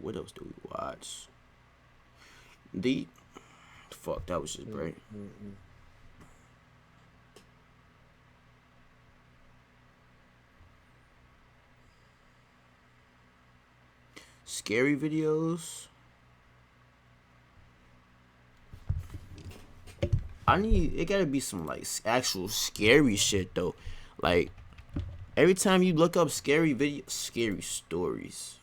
What else do we watch? The fuck, that was just great. Scary videos. It gotta be some like actual scary shit though. Like every time you look up scary stories.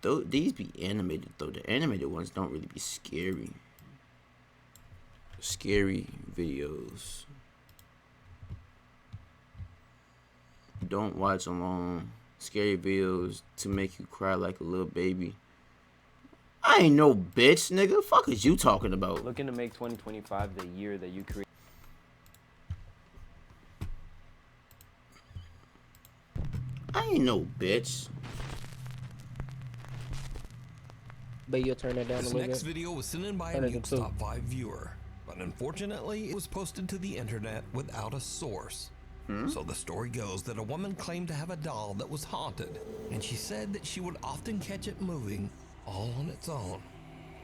Though these be animated though. The animated ones don't really be scary. Scary videos. Don't watch alone. Scary videos to make you cry like a little baby. I ain't no bitch, nigga. Fuck is you talking about? Looking to make 2025 the year that you create. I ain't no bitch. But you'll turn it down a This little next bit. video was sent in by a Noob's Top 5 viewer, but unfortunately it was posted to the internet without a source. So the story goes that a woman claimed to have a doll that was haunted, and she said that she would often catch it moving all on its own.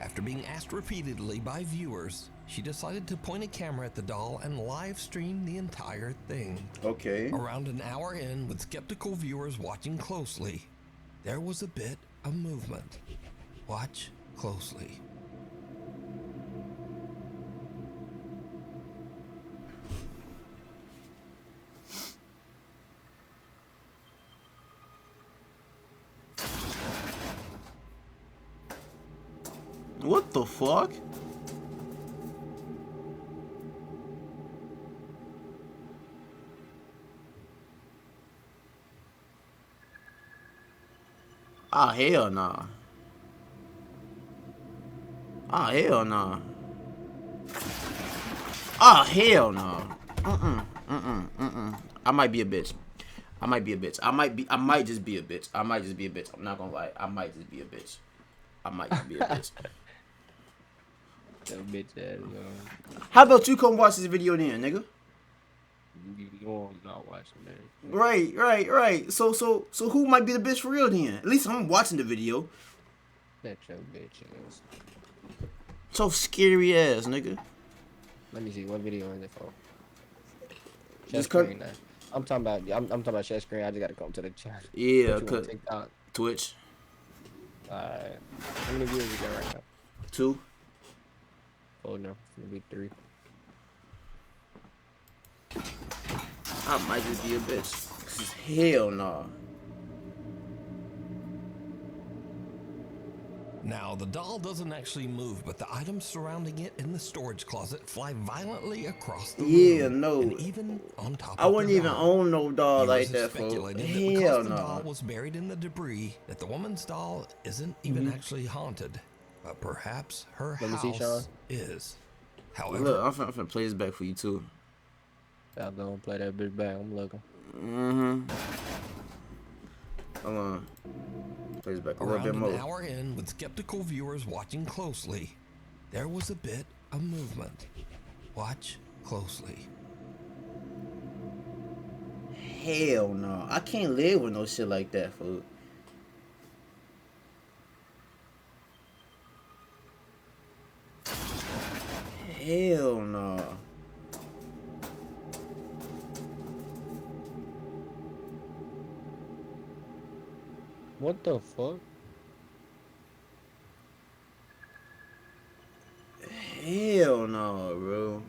After being asked repeatedly by viewers, she decided to point a camera at the doll and live stream the entire thing. Okay. Around an hour in, with skeptical viewers watching closely, there was a bit of movement. Watch closely. What the fuck? Ah, hell nah. Ah, hell nah. Ah, hell nah. I might be a bitch. I might just be a bitch. I'm not gonna lie. I might just be a bitch. That bitch ass, How about you come watch this video then, nigga? you not watching that. Right. So who might be the bitch for real then? At least I'm watching the video. That your bitch ass. So scary ass, nigga. Let me see what video is it for. Just Screen, I'm talking about. I'm talking about share screen. I just gotta come to the chat. Yeah, cause TikTok. Twitch. Alright. How many viewers you got right now? 2. Oh no, maybe 3. I might just be a bitch. Hell no. Now, the doll doesn't actually move, but the items surrounding it in the storage closet fly violently across the room. Yeah, no. And even on top I of wouldn't the even doll. own no doll like Viewers that, have folks. speculated that Hell because the no. doll was buried in the debris, that the woman's doll isn't even actually haunted, but perhaps her Let me see, Sean. house is. However, Look, I'm finna play this back for you too. I'll go and play that bitch back. I'm looking. Hold on. Play this back a little around bit an more. hour in, with skeptical viewers watching closely, there was a bit of movement. Watch closely. Hell no. I can't live with no shit like that, fool. Hell no. What the fuck? Hell no, bro.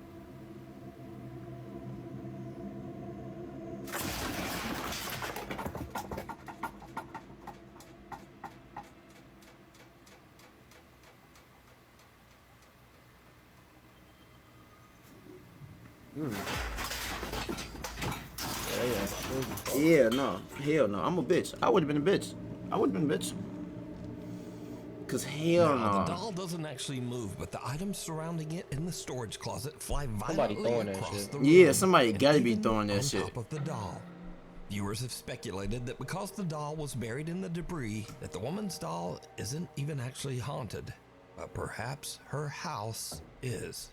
Yeah, no. Hell no. I'm a bitch. I would have been a bitch. Cause hell Now, no. the doll doesn't actually move, but the items surrounding it in the storage closet fly Somebody violently throwing that across shit. the room. Yeah, somebody and gotta be even throwing that on shit. top of the doll. Viewers have speculated that because the doll was buried in the debris, that the woman's doll isn't even actually haunted, but perhaps her house is.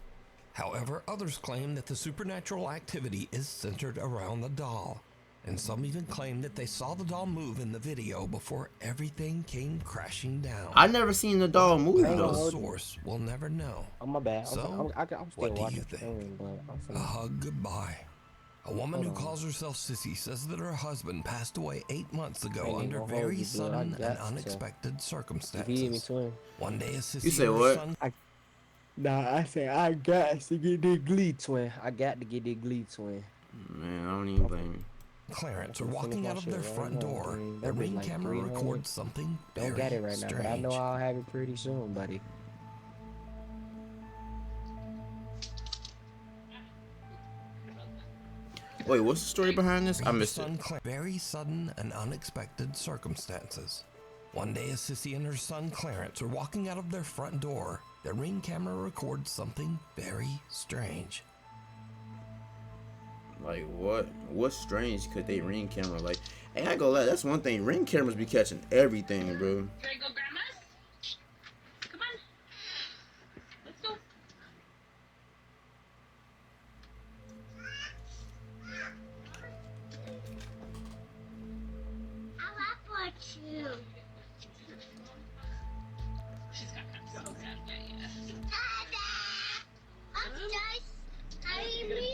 However, others claim that the supernatural activity is centered around the doll. and some even claim that they saw the doll move in the video before everything came crashing down. I never seen the doll move Without a though. source, we'll never know. Oh my bad. So, I'm still what do watching you the think? stream, but I'm A finna. hug goodbye. A woman who Hold on. calls herself Sissy says that her husband passed away 8 months ago Ain't under gonna hold very you, blood. I sudden and got to. unexpected If you hear me, circumstances. twin. One day, as Sissy You say and her what? son Nah, I say I got to get the glee, twin. I got to get the glee, twin. Man, I don't even blame you. Clarence I'm are finna finish walking my out of shit their right front now. door, I mean, their that bitch ring like camera 300. records something very Don't got it right now, but I know strange. I'll have it pretty soon, buddy. Wait, what's the story behind this? I missed it. Very sudden and unexpected circumstances. One day, as Sissy and her son Clarence are walking out of their front door, their ring camera records something very strange. Like what? What's strange? Cause they ring camera. Like, hey, I ain't gonna lie. That's one thing. Ring cameras be catching everything, bro. You ready to go, Grandma? Come on. Let's go. I want you. She's got kind of so sad. Yeah. Dada! I'm just hugging me.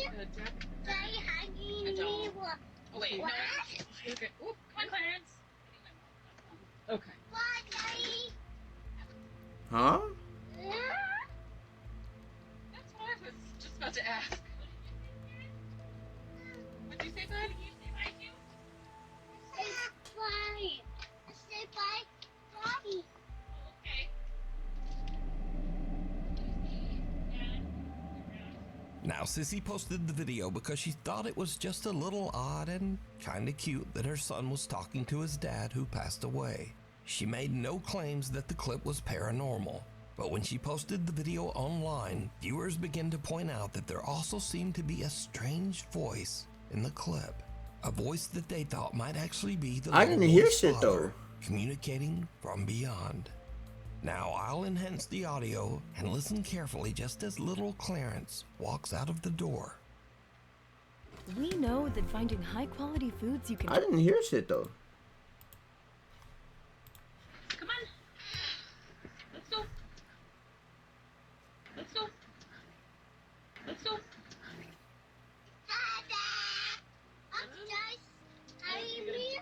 They hugging me. Oh, wait. No. What? Okay. Oop, come on, Clarence. Okay. What, Daddy? Huh? That's what I was just about to ask. What'd you say, bud? Say bye. Say bye, Daddy. Okay. Now, Sissy posted the video because she thought it was just a little odd and kinda cute that her son was talking to his dad who passed away. She made no claims that the clip was paranormal, but when she posted the video online, viewers began to point out that there also seemed to be a strange voice in the clip. A voice that they thought might actually be the I little didn't hear boy's shit, father, though. communicating from beyond. Now, I'll enhance the audio and listen carefully just as little Clarence walks out of the door. We know that finding high-quality foods you can... I didn't hear shit though. Come on. Let's go. Let's go. Let's go. Dada! I'm just hugging me.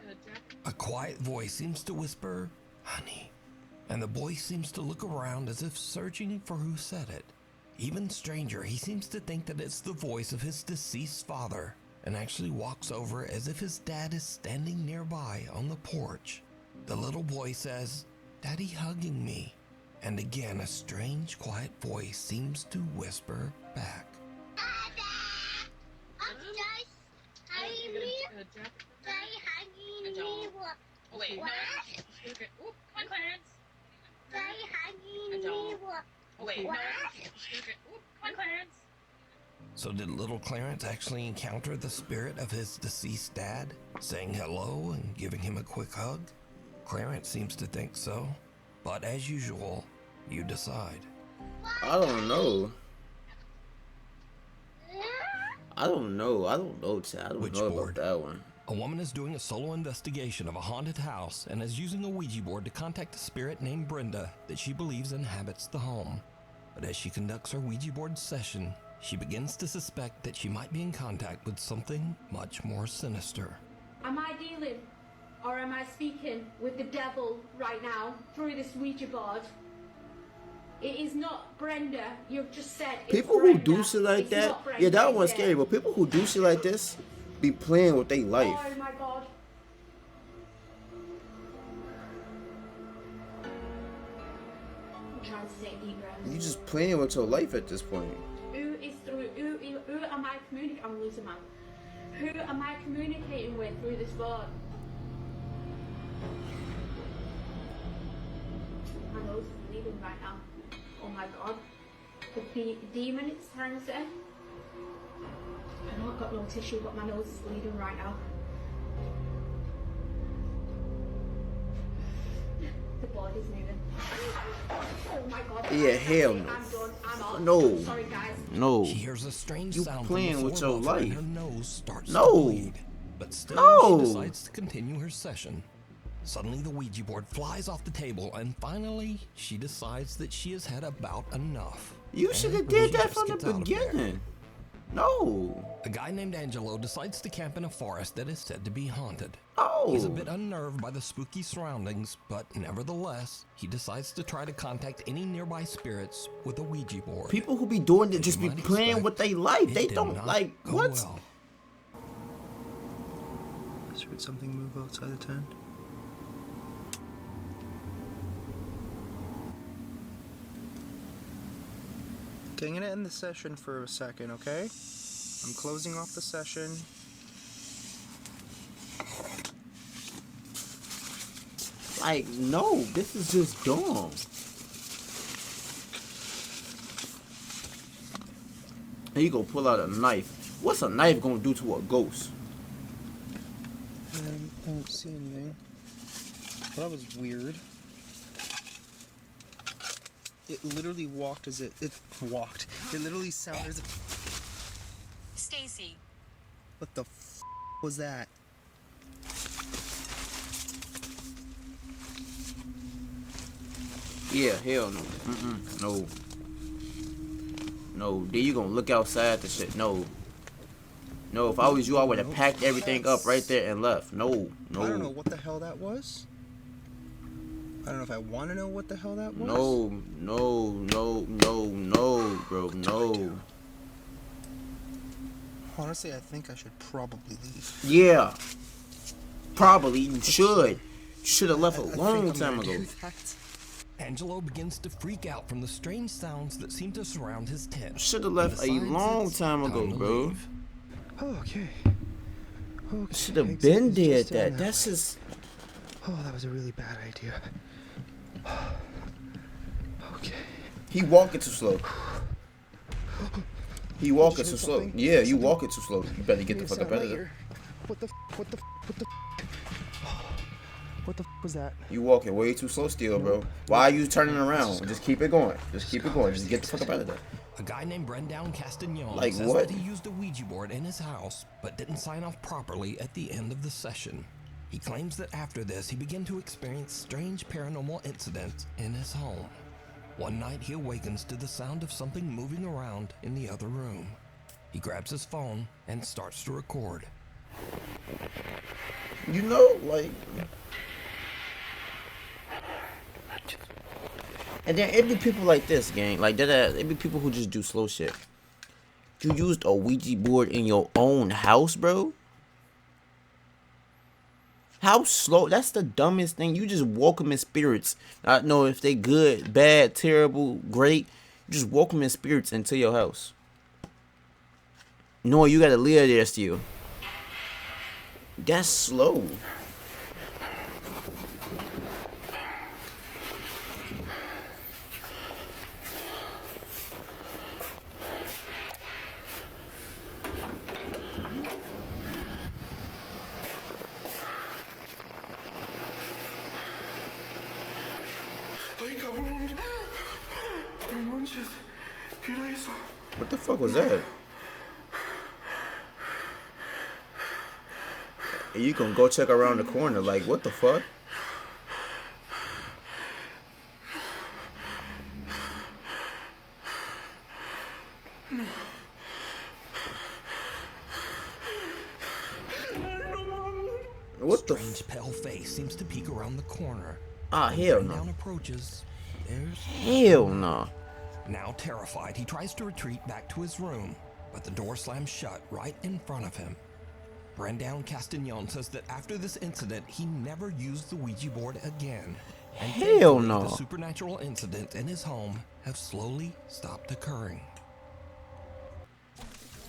A quiet voice seems to whisper, "Honey," and the boy seems to look around as if searching for who said it. Even stranger, he seems to think that it's the voice of his deceased father and actually walks over as if his dad is standing nearby on the porch. The little boy says, "Daddy hugging me," and again a strange quiet voice seems to whisper back. Dada! I'm just hugging me. They hugging me. Oh, wait. No. What? Okay. Oop, come on, Clarence. They hugging me. Oh, wait. No. What? Okay. Oop, come on, Clarence. So did little Clarence actually encounter the spirit of his deceased dad, saying hello and giving him a quick hug? Clarence seems to think so, but as usual, you decide. I don't know. I don't know, Chad. I don't Which know board? about that one. A woman is doing a solo investigation of a haunted house and is using a Ouija board to contact a spirit named Brenda that she believes inhabits the home. But as she conducts her Ouija board session, she begins to suspect that she might be in contact with something much more sinister. Am I dealing or am I speaking with the devil right now through this Ouija board? It is not Brenda. You've just said it's People who Brenda. do shit like It's that, not Brenda, yeah, that is one's it? scary. But people who do shit like this be playing with their life. Oh my god. I'm trying to take deep breaths. You just playing with your life at this point. Who am I communicating? I'm losing my. Who am I communicating with through this board? My nose is bleeding right now. Oh my god. The demon it's trying to say. I know I've got no tissue, but my nose is bleeding right now. The board is moving. Oh my god. Yeah, hell no. I'm done. I'm off. No. Sorry guys. No. She hears a strange You sound playing from the with floor your above her and life. her nose starts No. to bleed. But still, No. she decides to continue her session. Suddenly, the Ouija board flies off the table, and finally, she decides that she has had about enough. You should have did she that just from the gets out of there. beginning. No. A guy named Angelo decides to camp in a forest that is said to be haunted. Oh. He's a bit unnerved by the spooky surroundings, but nevertheless, he decides to try to contact any nearby spirits with a Ouija board. People who be doing it As just you be might playing expect, with their life. it They did don't not like go what? well. Just heard something move outside the tent. Okay, I'm gonna end the session for a second, okay? I'm closing off the session. Like, no, this is just dumb. And you go pull out a knife. What's a knife gonna do to a ghost? I don't see anything. That was weird. It literally walked as it walked. It literally sounded as if. Stacy. What the was that? Yeah, hell no. No. No, then you gonna look outside the shit. No. No, if I was you, I would have packed everything up right there and left. No, no. I don't know what the hell that was. I don't know if I want to know what the hell that was. No, no, no, no, no, bro, no. Honestly, I think I should probably leave. Yeah. Probably you should. Should have left a long time ago. Angelo begins to freak out from the strange sounds that seem to surround his tent. Should have left a long time ago, bro. Oh, okay. Okay. Should have exit been is dead. just down That. That's just. Oh, that was a really bad idea. Okay. He walking too slow. He walking Did you too hear slow. something? Yeah, you Something? walking too slow. You better get the Made a fuck up sound out right of there. here. What the What the was that? You walking way too slow still, bro. Why are you turning around? Just keep it going. Just keep it going. Just get the fuck up out of there. A guy named Brendan Castagnon Like says what? that he used a Ouija board in his house, but didn't sign off properly at the end of the session. He claims that after this, he began to experience strange paranormal incidents in his home. One night, he awakens to the sound of something moving around in the other room. He grabs his phone and starts to record. You know, like. And then it be people like this, gang. Like that. It be people who just do slow shit. You used a Ouija board in your own house, bro? How slow? That's the dumbest thing. You just welcome in spirits. I don't know if they good, bad, terrible, great. You just welcome in spirits into your house. Knowing you gotta live there still. That's slow. What the fuck was that? And you can go check around the corner, like, what the fuck? What the Strange pale face seems to peek around the corner. Ah, hell Brendan no. approaches. There's Hell no. Now terrified, he tries to retreat back to his room, but the door slams shut right in front of him. Brendan Castagnon says that after this incident, he never used the Ouija board again. And Hell thankfully, no. The supernatural incidents in his home have slowly stopped occurring.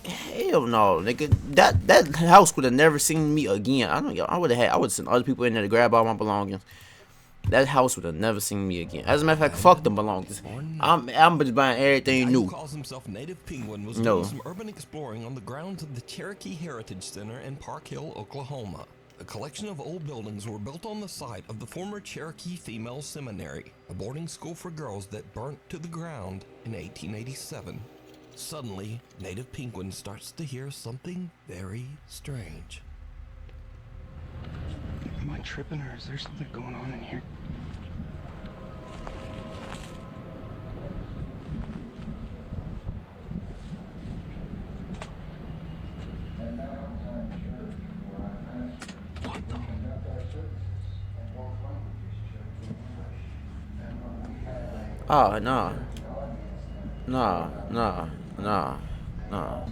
Hell no, nigga. That house would have never seen me again. I would have sent other people in there to grab all my belongings. That house would have never seen me again. As a matter of fact, fuck them belongings. I'm just buying everything The guy new. who calls himself Native Penguin was No. doing some urban exploring on the grounds of the Cherokee Heritage Center in Park Hill, Oklahoma. A collection of old buildings were built on the site of the former Cherokee Female Seminary, a boarding school for girls that burnt to the ground in 1887. Suddenly, Native Penguin starts to hear something very strange. Am I tripping or is there something going on in here? What the? Oh, no. No, no, no, no.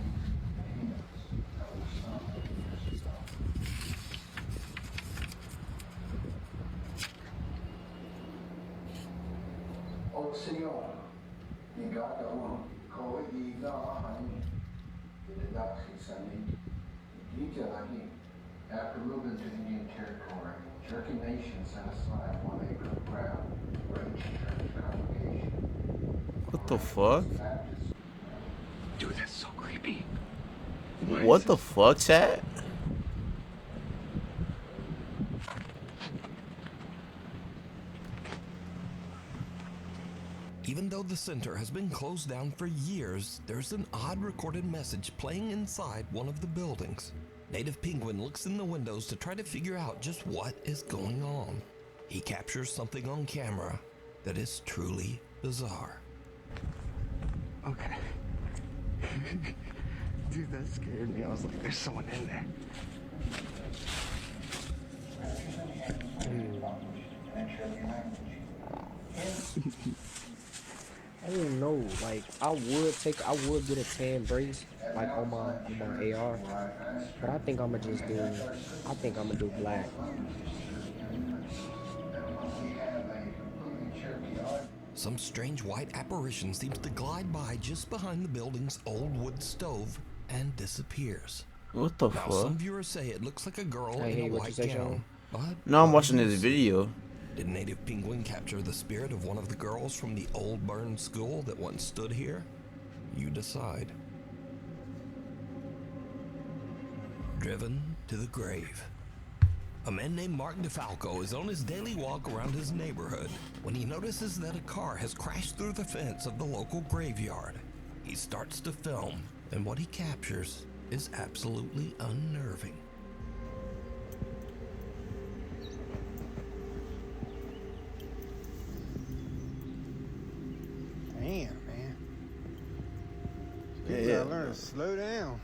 After moving to Indian territory, Cherokee Nation set aside 1 acre of ground for each church congregation. What the fuck? Dude, that's so creepy. What the fuck, chat? Even though the center has been closed down for years, there's an odd recorded message playing inside one of the buildings. Native Penguin looks in the windows to try to figure out just what is going on. He captures something on camera that is truly bizarre. Okay. Dude, that scared me. I was like, there's someone in there. I didn't know. Like, I would get a tan brace, like on my AR, but I think I'ma do black. Some strange white apparition seems to glide by just behind the building's old wood stove and disappears. What the Now, fuck? some viewers say it looks like a girl Hey, in a what you white say, gown. But No, I'm what watching do you this see? video. Did Native Penguin capture the spirit of one of the girls from the old burned school that once stood here? You decide. Driven to the grave. A man named Mark DeFalco is on his daily walk around his neighborhood when he notices that a car has crashed through the fence of the local graveyard. He starts to film, and what he captures is absolutely unnerving. Damn, man. Yeah, You yeah. gotta learn to slow down.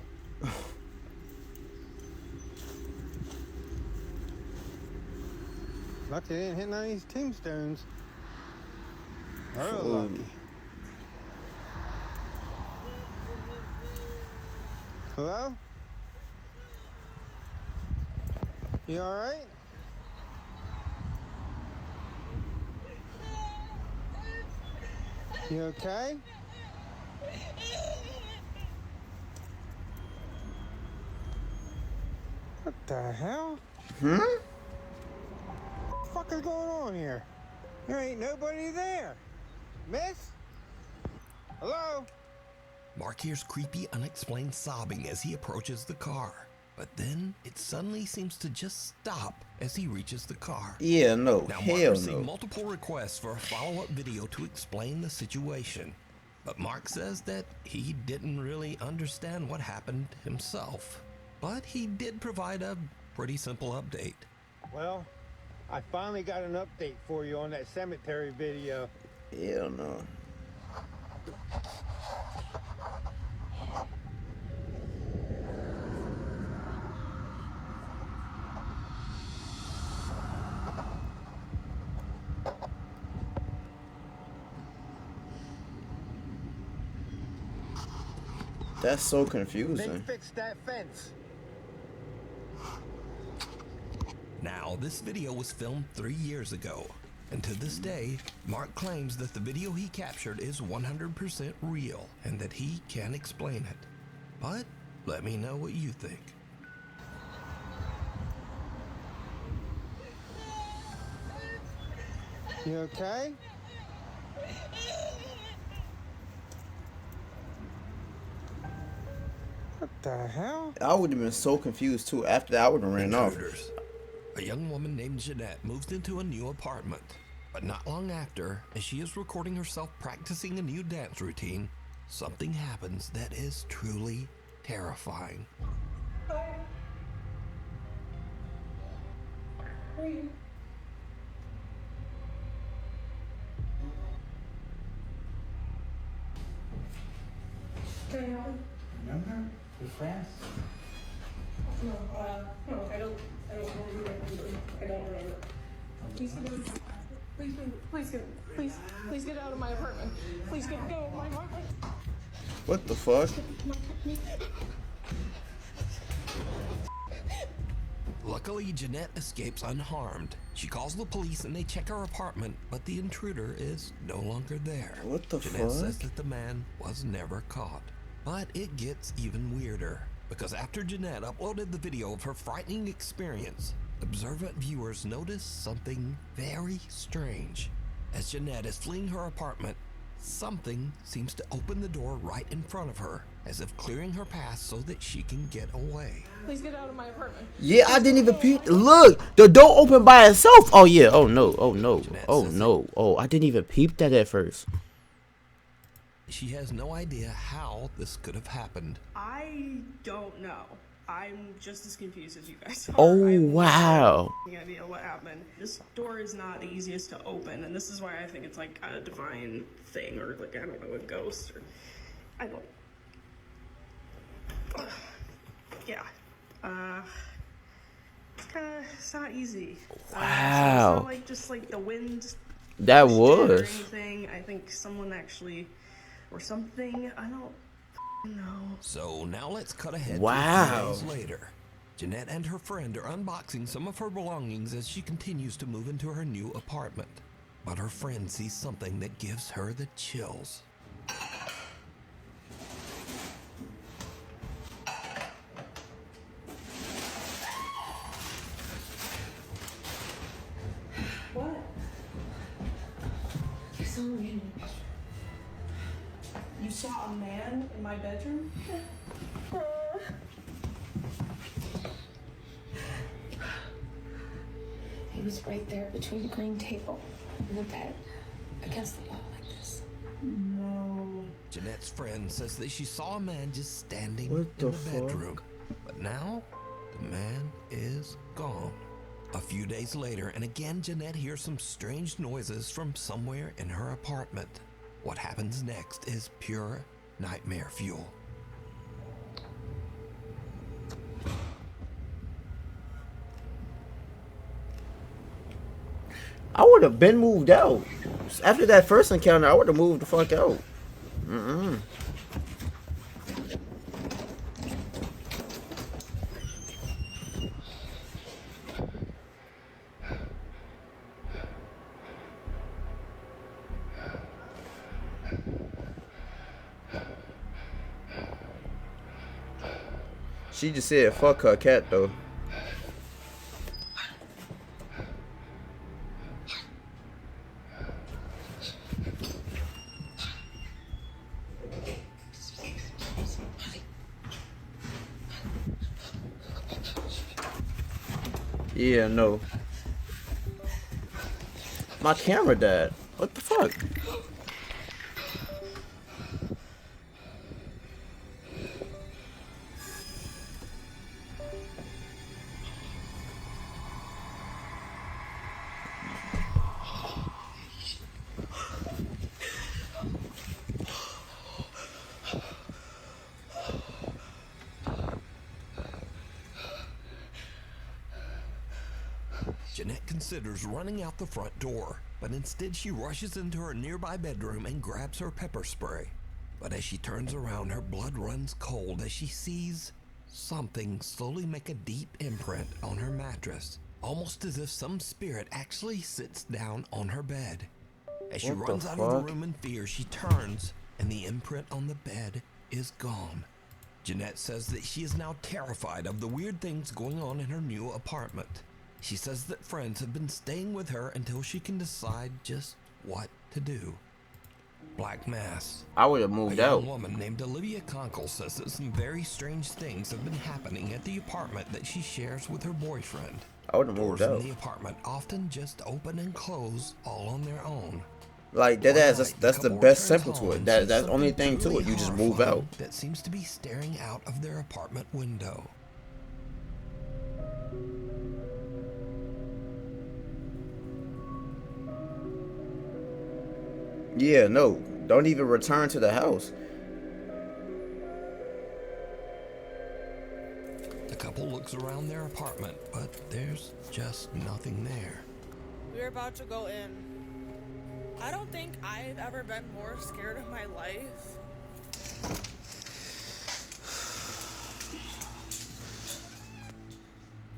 Lucky they didn't hit none of these tombstones. Real lucky. Hello? You alright? You okay? What the hell? Hmm? What the fuck is going on here? There ain't nobody there. Miss? Hello? Mark hears creepy, unexplained sobbing as he approaches the car. But then it suddenly seems to just stop as he reaches the car. Yeah, no. Now, Mark Hell received no. multiple requests for a follow-up video to explain the situation. But Mark says that he didn't really understand what happened himself. But he did provide a pretty simple update. Well, I finally got an update for you on that cemetery video. Hell no. That's so They confusing. fixed that fence. Now, this video was filmed 3 years ago, and to this day, Mark claims that the video he captured is 100% real and that he can explain it. But let me know what you think. You okay? What the hell? I would have been so confused too. After that, I would have ran off. Intruders. A young woman named Jeanette moves into a new apartment. But not long after, as she is recording herself practicing a new dance routine, something happens that is truly terrifying. Where are you? Can I help you? Remember? We're friends. No, no, I don't remember. I don't remember. Please get out of please get out of my apartment. Please get out of my apartment. What the fuck? Luckily, Jeanette escapes unharmed. She calls the police and they check her apartment, but the intruder is no longer there. What the Jeanette says fuck? that the man was never caught. But it gets even weirder, because after Jeanette uploaded the video of her frightening experience, observant viewers notice something very strange. As Jeanette is fleeing her apartment, something seems to open the door right in front of her, as if clearing her path so that she can get away. Please get out of my apartment. Yeah, I didn't even peep. Look, the door opened by itself. Oh yeah. Oh no. Oh no. Oh no. Oh, I didn't even peep that at first. She has no idea how this could have happened. I don't know. I'm just as confused as you guys are. Oh I have wow. no idea what happened. This door is not the easiest to open, and this is why I think it's like a divine thing, or like, I don't know, a ghost, or I don't. Yeah. It's not easy. It's Wow. not like just like the wind. That pushed it or was. anything. I think someone actually, or something. I don't know. So now let's cut ahead Wow. to a few days later. Jeanette and her friend are unboxing some of her belongings as she continues to move into her new apartment. But her friend sees something that gives her the chills. What? You saw a man in my bedroom? He was right there between the green table and the bed, against the wall like this. No. Jeanette's friend says that she saw a man just standing What in the the fuck? bedroom. But now, the man is gone. A few days later, and again Jeanette hears some strange noises from somewhere in her apartment. What happens next is pure nightmare fuel. I would have been moved out. After that first encounter, I would have moved the fuck out. Mm-mm. She just said fuck her cat though. Yeah, no. My camera died. What the fuck? Jeanette considers running out the front door, but instead she rushes into her nearby bedroom and grabs her pepper spray. But as she turns around, her blood runs cold as she sees something slowly make a deep imprint on her mattress, almost as if some spirit actually sits down on her bed. As she What the runs out of the fuck? room in fear, she turns, and the imprint on the bed is gone. Jeanette says that she is now terrified of the weird things going on in her new apartment. She says that friends have been staying with her until she can decide just what to do. Black Mass. I would have moved A young out. woman named Olivia Conkle says that some very strange things have been happening at the apartment that she shares with her boyfriend. I would have moved Doors out. in the apartment often just open and close all on their own. Like that One ass. night, That's the couple best returns simple to home it. and That's sees the only something thing to truly it. You just move horrifying out. that seems to be staring out of their apartment window. Yeah, no. Don't even return to the house. The couple looks around their apartment, but there's just nothing there. We're about to go in. I don't think I've ever been more scared in my life.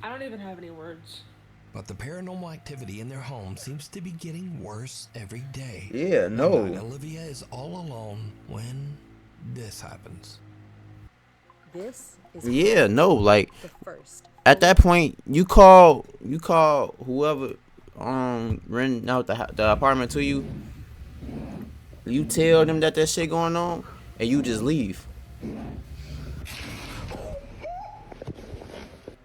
I don't even have any words. But the paranormal activity in their home seems to be getting worse every day. Yeah, no. One night, Olivia is all alone when this happens. This is Yeah, no, like the first. at that point you call whoever renting out the apartment to you. You tell them that shit going on, and you just leave.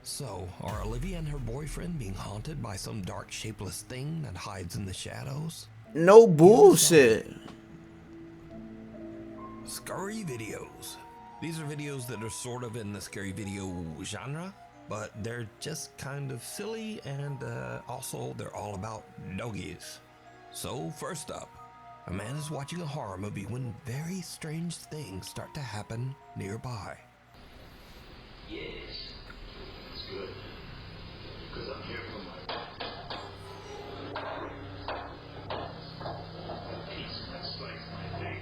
So, are Olivia and her boyfriend being haunted by some dark, shapeless thing that hides in the shadows? No bullshit. Scary videos. These are videos that are sort of in the scary video genre, but they're just kind of silly, and also they're all about doggies. So, first up, a man is watching a horror movie when very strange things start to happen nearby. Yes. It's good. Because I'm here for my peace that strikes my leg.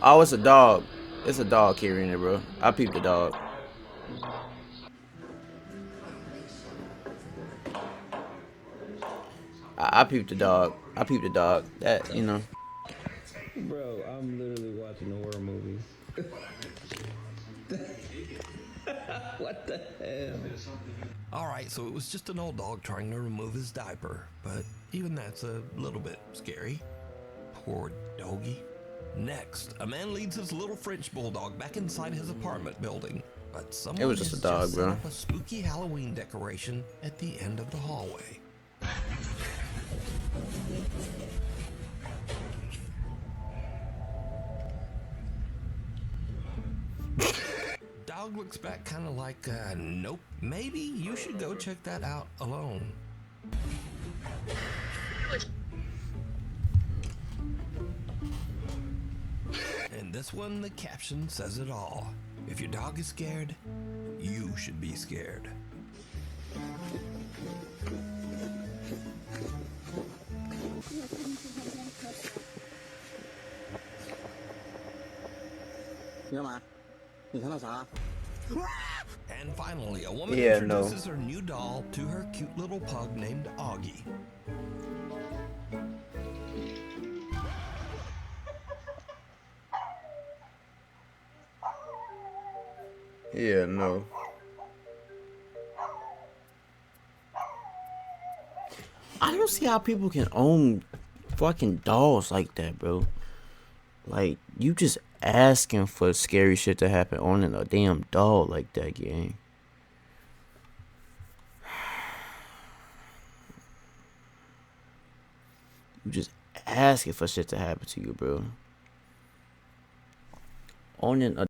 Oh, it's a dog. It's a dog carrying it, bro. I peeped the dog. I peeped the dog. I peeped the dog. That, you know. Bro, I'm literally watching a horror movie. What the hell? Alright, so it was just an old dog trying to remove his diaper, but even that's a little bit scary. Poor doggy. Next, a man leads his little French bulldog back inside his apartment building, but someone It was just a dog, set bro. up a spooky Halloween decoration at the end of the hallway. Dog looks back kind of like, nope, maybe you should go check that out alone. And this one, the caption says it all. If your dog is scared, you should be scared. And finally, a woman introduces her new doll to her cute little pug named Augie. Yeah, no. I don't see how people can own fucking dolls like that, bro. Like, you just asking for scary shit to happen owning a damn doll like that, gang. You just asking for shit to happen to you, bro. Owning a